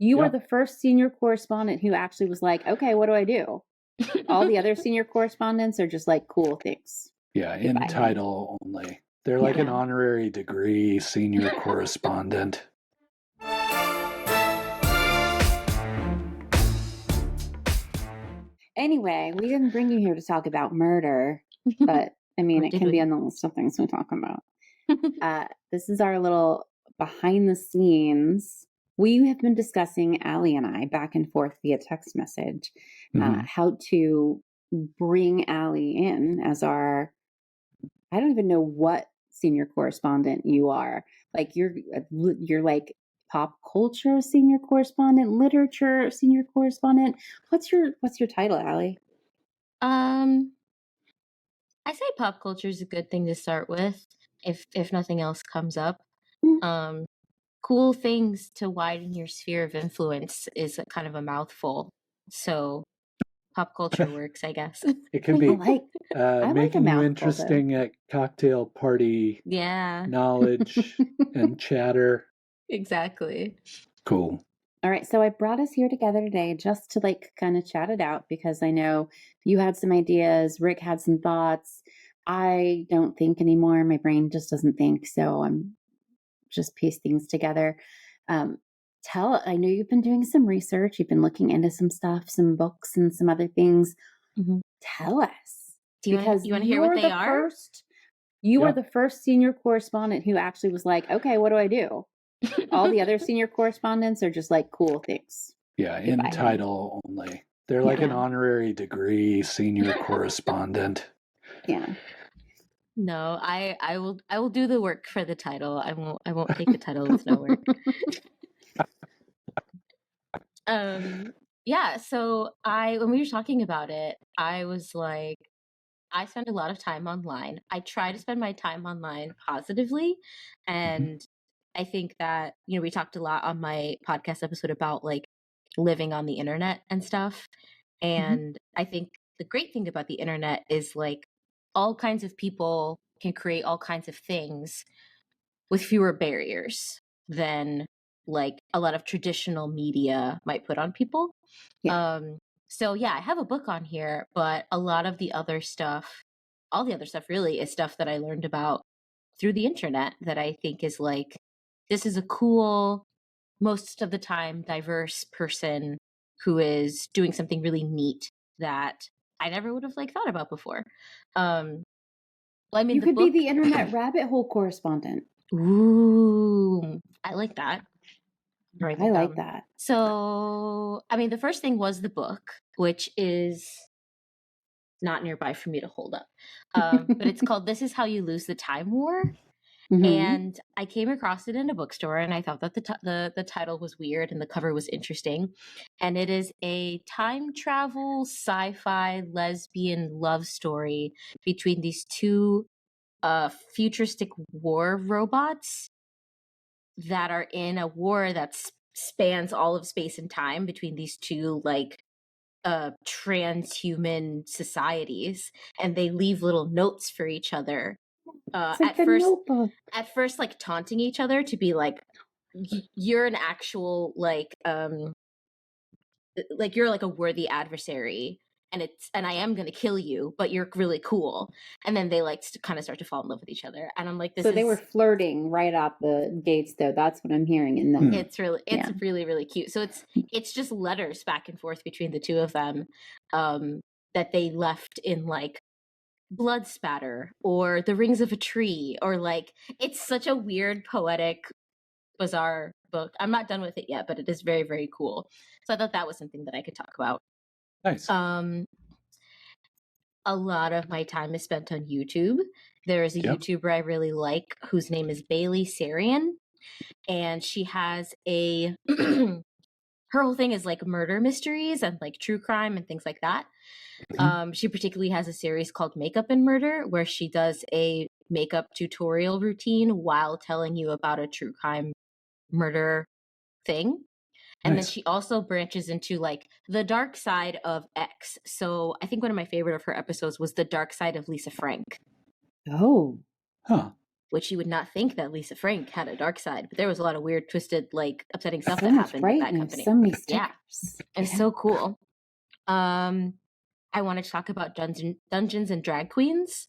You are the first senior correspondent who actually was like, okay, what do I do? All the other senior correspondents are just like, cool, thanks. Yeah, in title only. They're like an honorary degree senior correspondent. Anyway, we didn't bring you here to talk about murder, but I mean, it can be on the list of things we talk about. This is our little behind the scenes. We have been discussing, Allie and I, back and forth via text message, how to bring Allie in as our, I don't even know what senior correspondent you are. Like you're like pop culture senior correspondent, literature senior correspondent. What's your title, Allie? I say pop culture is a good thing to start with, if nothing else comes up. Cool things to widen your sphere of influence is kind of a mouthful. So pop culture works, I guess. It can be I making you interesting at cocktail party knowledge and chatter. Exactly. Cool. All right, so I brought us here together today just to like kind of chat it out because I know you had some ideas, Rick had some thoughts. I don't think anymore. My brain just doesn't think, so I'm just piece things together. I know you've been doing some research. You've been looking into some stuff, some books and some other things. Tell us. Do you want to hear what they are? You are the first senior correspondent who actually was like, okay, what do I do? All the other senior correspondents are just like, cool, thanks. Yeah, in title only. They're like an honorary degree senior correspondent. Yeah. No, I will do the work for the title. I won't take the title with no work. Yeah, so when we were talking about it, I was like, I spend a lot of time online. I try to spend my time online positively. And I think that, we talked a lot on my podcast episode about like living on the internet and stuff. And I think the great thing about the internet is like all kinds of people can create all kinds of things with fewer barriers than like a lot of traditional media might put on people. So yeah, I have a book on here, but a lot of the other stuff, all the other stuff really is stuff that I learned about through the internet that I think is like, this is a cool, most of the time diverse person who is doing something really neat that I never would have like thought about before. You could be the internet rabbit hole correspondent. Ooh, I like that. Right. I like that. So, I mean, the first thing was the book, which is not nearby for me to hold up. But it's called This Is How You Lose the Time War. And I came across it in a bookstore and I thought that the title was weird and the cover was interesting. And it is a time travel sci-fi lesbian love story between these two futuristic war robots that are in a war that spans all of space and time between these two like transhuman societies, and they leave little notes for each other. At first like taunting each other to be like, you're an actual like you're like a worthy adversary, and I am gonna kill you, but you're really cool. And then they like kind of start to fall in love with each other, and I'm like, they were flirting right out the gates, though. That's what I'm hearing in them. It's really really cute. So it's just letters back and forth between the two of them, that they left in like blood spatter or the rings of a tree, or like, it's such a weird, poetic, bizarre book. I'm not done with it yet, but it is very very cool. So I thought that was something that I could talk about. Nice. A lot of my time is spent on YouTube. There is a YouTuber I really like whose name is Bailey Sarian, and she has a her whole thing is like murder mysteries and like true crime and things like that. She particularly has a series called Makeup and Murder, where she does a makeup tutorial routine while telling you about a true crime murder thing. And then she also branches into like the dark side of X. So I think one of my favorite of her episodes was the dark side of Lisa Frank. Oh. Huh. which you would not think that Lisa Frank had a dark side, but there was a lot of weird, twisted, like upsetting stuff So that much happened with that brightness, company. so many stickers. Yeah, it's so cool. I wanted to talk about Dungeons and Drag Queens.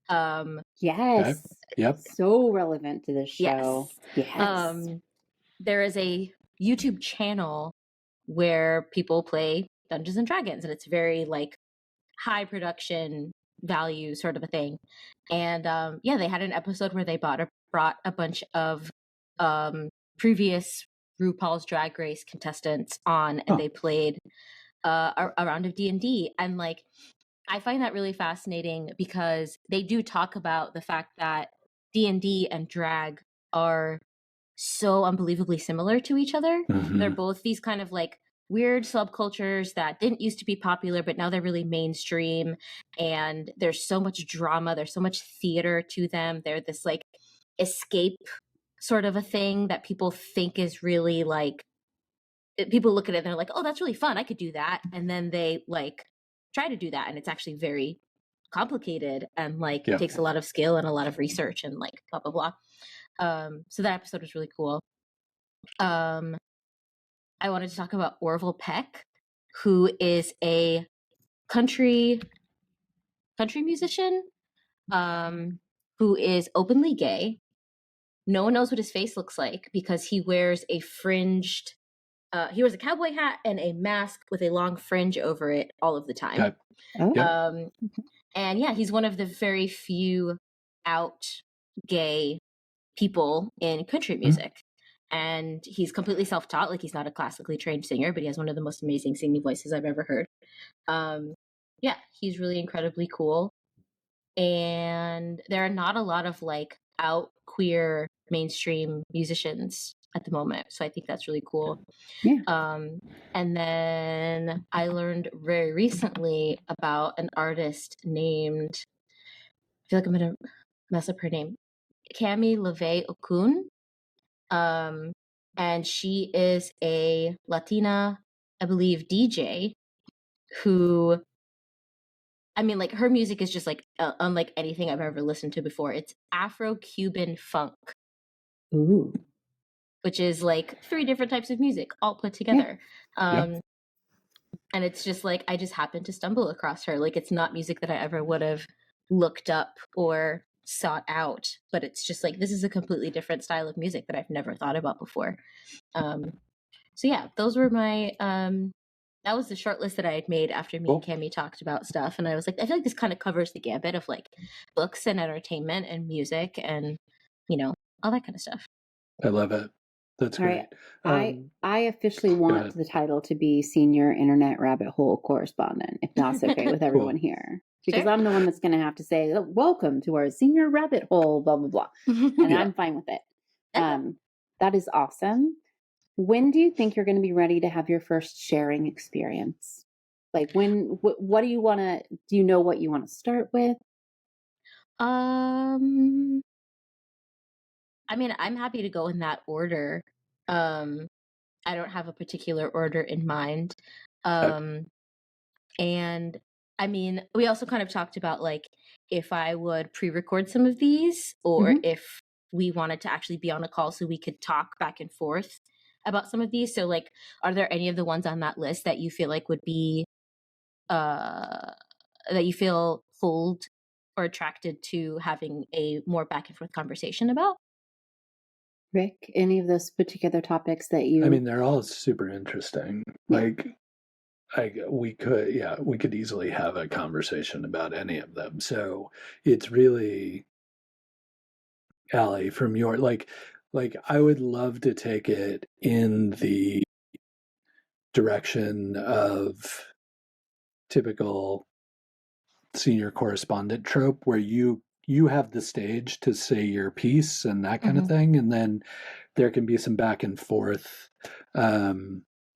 Yes. Yep. So relevant to this show. Yes. There is a YouTube channel where people play Dungeons and Dragons, and it's very like high production value sort of a thing. And yeah, they had an episode where they brought a bunch of previous RuPaul's Drag Race contestants on, and they played a round of D&D. And like, I find that really fascinating because they do talk about the fact that D&D and drag are so unbelievably similar to each other. Mm-hmm. They're both these kind of like weird subcultures that didn't used to be popular, but now they're really mainstream. And there's so much drama. There's so much theater to them. They're this like escape sort of a thing that people think is really like, people look at it and they're like, oh, that's really fun. I could do that. And then they like try to do that. And it's actually very complicated and like takes a lot of skill and a lot of research and like blah, blah, blah. So that episode was really cool. I wanted to talk about Orville Peck, who is a country musician, who is openly gay. No one knows what his face looks like because he wears a fringed, he wears a cowboy hat and a mask with a long fringe over it all of the time. And yeah, he's one of the very few out gay people in country music. And he's completely self-taught. Like, he's not a classically trained singer, but he has one of the most amazing singing voices I've ever heard. Yeah, he's really incredibly cool. And there are not a lot of like out queer mainstream musicians at the moment. So I think that's really cool. Yeah. And then I learned very recently about an artist named, I feel like I'm going to mess up her name, Cami LaVey Okun. And she is a Latina, I believe, DJ who, I mean, like, her music is just like unlike anything I've ever listened to before. It's Afro-Cuban funk. Ooh. Which is like 3 different types of music all put together. And it's just like, I just happened to stumble across her. Like, it's not music that I ever would have looked up or sought out, but it's just like, this is a completely different style of music that I've never thought about before. So yeah, those were my, that was the short list that I had made after me and Cami talked about stuff. And I was like, I feel like this kind of covers the gambit of like books and entertainment and music and, you know, all that kind of stuff. I love it. That's great. Right. I officially want the title to be Senior Internet Rabbit Hole Correspondent, if that's okay with everyone here. Because I'm the one that's going to have to say, welcome to our Senior Rabbit Hole, blah, blah, blah. And I'm fine with it. That is awesome. When do you think you're going to be ready to have your first sharing experience? Like, when, what do you want to, do you know what you want to start with? I mean, I'm happy to go in that order. I don't have a particular order in mind. And I mean, we also kind of talked about like if I would pre-record some of these or if we wanted to actually be on a call so we could talk back and forth about some of these. So like, are there any of the ones on that list that you feel like would be, that you feel pulled or attracted to having a more back and forth conversation about? Rick, any of those particular topics that you... I mean, they're all super interesting. Like, we could easily have a conversation about any of them. So it's really, Allie, from your, like I would love to take it in the direction of typical senior correspondent trope where you have the stage to say your piece and that kind of thing, and then there can be some back and forth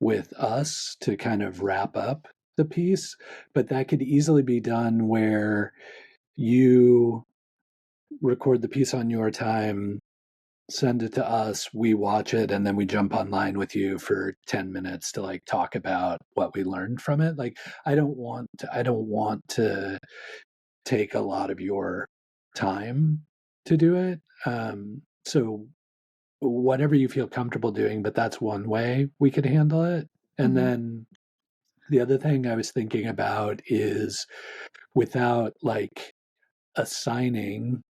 with us to kind of wrap up the piece. But that could easily be done where you record the piece on your time, send it to us, we watch it, and then we jump online with you for 10 minutes to like talk about what we learned from it. Like, I don't want to take a lot of your time to do it. So whatever you feel comfortable doing, but that's one way we could handle it. And then the other thing I was thinking about is without like assigning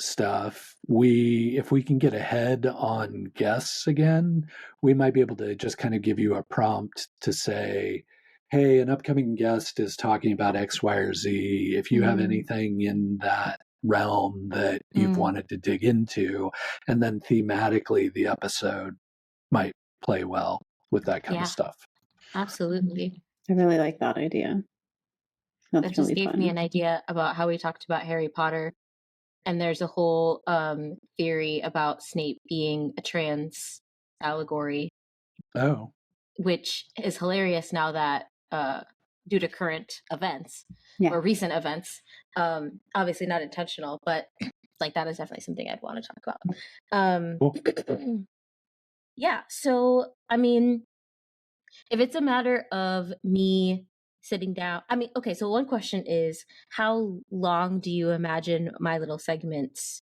stuff, if we can get ahead on guests again, we might be able to just kind of give you a prompt to say, hey, an upcoming guest is talking about X, Y, or Z. If you have anything in that realm that you've wanted to dig into, and then thematically the episode might play well with that kind of stuff. Absolutely. I really like that idea. That's That just really gave fun. me an idea about how we talked about Harry Potter. And there's a whole theory about Snape being a trans allegory. Oh. Which is hilarious now that due to current events or recent events, obviously not intentional, but like that is definitely something I'd want to talk about. Cool. Yeah. So, I mean, if it's a matter of me sitting down, I mean, okay, so one question is, how long do you imagine my little segments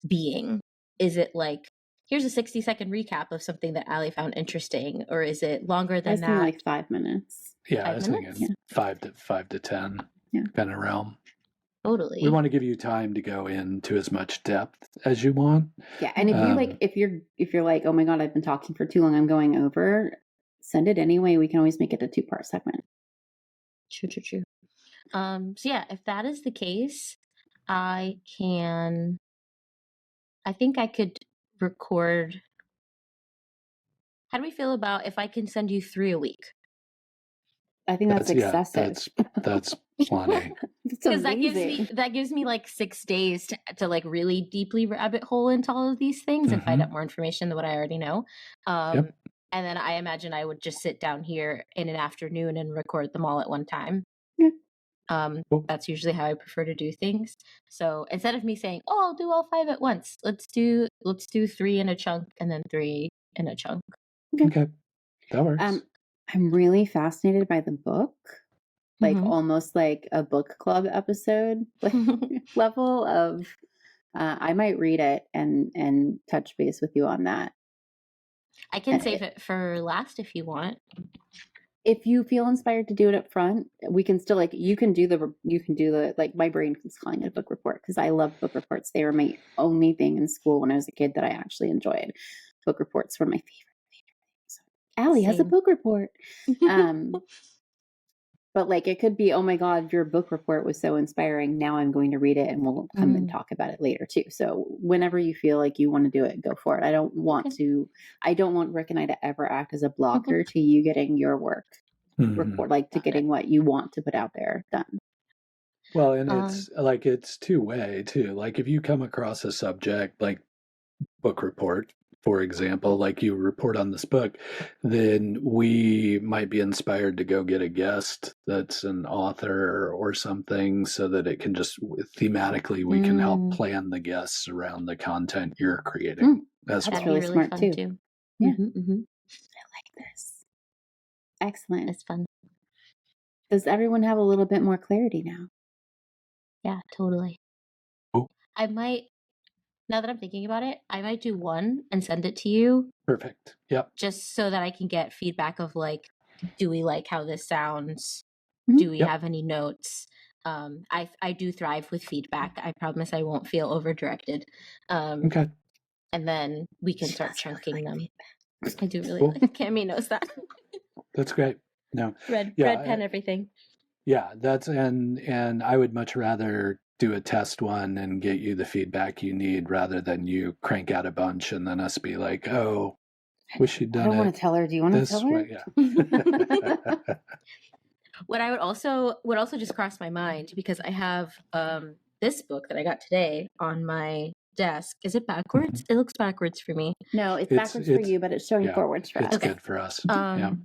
being? Is it like, here's a 60-second recap of something that Allie found interesting, or is it longer than I was that? thinking like 5 minutes. Yeah, 5 I was minutes? thinking 5 to 10 kind of realm. Totally. We want to give you time to go into as much depth as you want. Yeah, and if you like, if you're like, oh my god, I've been talking for too long, I'm going over, send it anyway. We can always make it a 2-part segment. True. So yeah, if that is the case, I think I could record. How do we feel about if I can send you 3 a week? I think that's excessive. That's plenty. Because that gives me like 6 days to like really deeply rabbit hole into all of these things and find out more information than what I already know. And then I imagine I would just sit down here in an afternoon and record them all at one time. Cool. That's usually how I prefer to do things. So instead of me saying, "Oh, I'll do all 5 at once," let's do 3 in a chunk and then 3 in a chunk. Okay, that works. I'm really fascinated by the book, like almost like a book club episode like level of. I might read it and touch base with you on that. I can save it for last if you want. If you feel inspired to do it up front, we can still like you can do the like my brain is calling it a book report because I love book reports. They were my only thing in school when I was a kid that I actually enjoyed. Book reports were my favorite things. Allie has a book report. But like it could be, oh my God, your book report was so inspiring. Now I'm going to read it and we'll come and talk about it later too. So whenever you feel like you want to do it, go for it. I don't want Rick and I to ever act as a blocker to you getting your work report, like to getting what you want to put out there done. Well, and it's two-way too. Like if you come across a subject like book report, for example, like you report on this book, then we might be inspired to go get a guest that's an author or something so that it can just thematically we can help plan the guests around the content you're creating. That's really smart too. Yeah. I like this. Excellent. It's fun. Does everyone have a little bit more clarity now? Yeah, totally. Oh. I might, now that I'm thinking about it, I might do one and send it to you. Perfect. Yep. Just so that I can get feedback of like, do we like how this sounds? Do we have any notes? I do thrive with feedback. I promise I won't feel over-directed. Okay. And then we can start chunking them. I do really like Cami knows that. That's great. No. Red pen, everything. Yeah, that's and I would much rather do a test one and get you the feedback you need rather than you crank out a bunch and then us be like, oh, wish you'd done it. I don't want to tell her. Do you want to tell her? Yeah. What I would also just cross my mind, because I have this book that I got today on my desk. Is it backwards? It looks backwards for me. No, it's backwards for you, but it's showing forwards for us. It's good for us.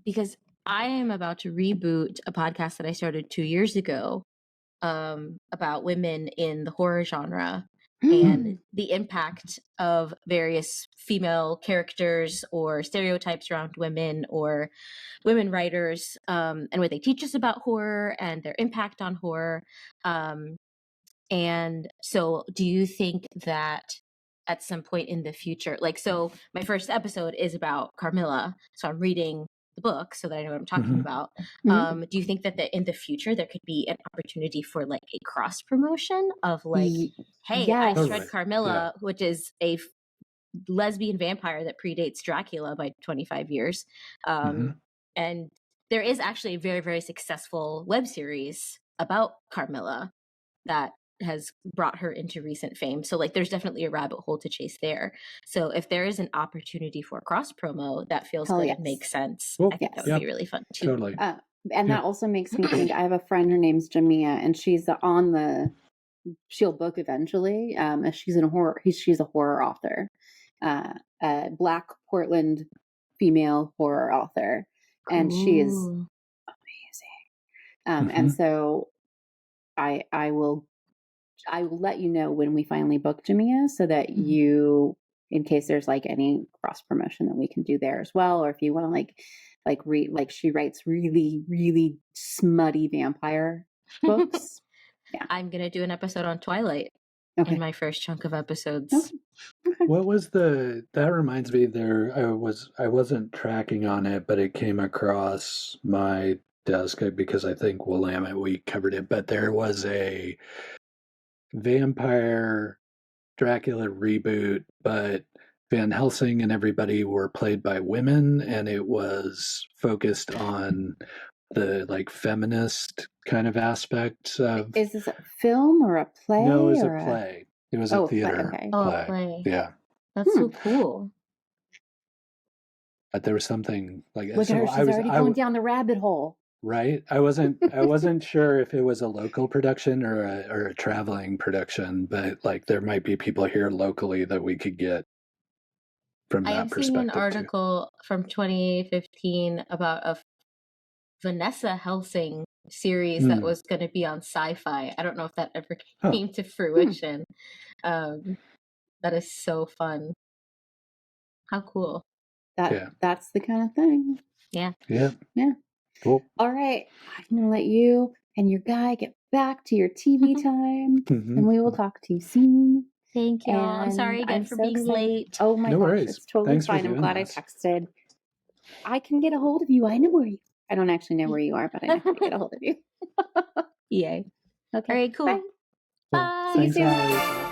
Because I am about to reboot a podcast that I started 2 years ago about women in the horror genre and the impact of various female characters or stereotypes around women or women writers and what they teach us about horror and their impact on horror. And so do you think that at some point in the future. Like, so my first episode is about Carmilla, so I'm reading the book so that I know what I'm talking about. Do you think that in the future there could be an opportunity for like a cross promotion of like, hey, Yes. I read Carmilla, which is a lesbian vampire that predates Dracula by 25 years. And there is actually a very, very successful web series about Carmilla that has brought her into recent fame. So like there's definitely a rabbit hole to chase there. So if there is an opportunity for cross promo that feels good and makes sense, I think that would be really fun too. Totally. And that also makes me think, I have a friend, her name's Jamia, and she's on the she'll book eventually. She's a horror author. A Black Portland female horror author. And she is amazing. And so I will let you know when we finally book Jamia, so that you, in case there's like any cross promotion that we can do there as well, or if you want to like read, like she writes really, really smutty vampire books. I'm gonna do an episode on Twilight in my first chunk of episodes. What was that reminds me there, I wasn't tracking on it, but it came across my desk because I think Willamette Week covered it, but there was a vampire Dracula reboot, but Van Helsing and everybody were played by women, and it was focused on the like feminist kind of aspects of. Is this a film or a play? No, it was a play. It was a theater play. Yeah. That's so cool. But there was something like Look at her, she's already going down the rabbit hole. Right. I wasn't sure if it was a local production or a traveling production, but like there might be people here locally that we could get from that perspective. I am seeing an article from 2015 about a Vanessa Helsing series that was going to be on Sci-Fi. I don't know if that ever came to fruition. That is so fun. How cool. That's the kind of thing. Yeah. Cool. All right. I'm going to let you and your guy get back to your TV time, and we will talk to you soon. Thank you. I'm sorry again for being late. Oh my gosh, it's totally fine. I'm glad I texted. I can get a hold of you. I know where you. I don't actually know where you are, but I know how to get a hold of you. Yay. Okay. All right. Cool. Bye. Bye. Thanks, Allie.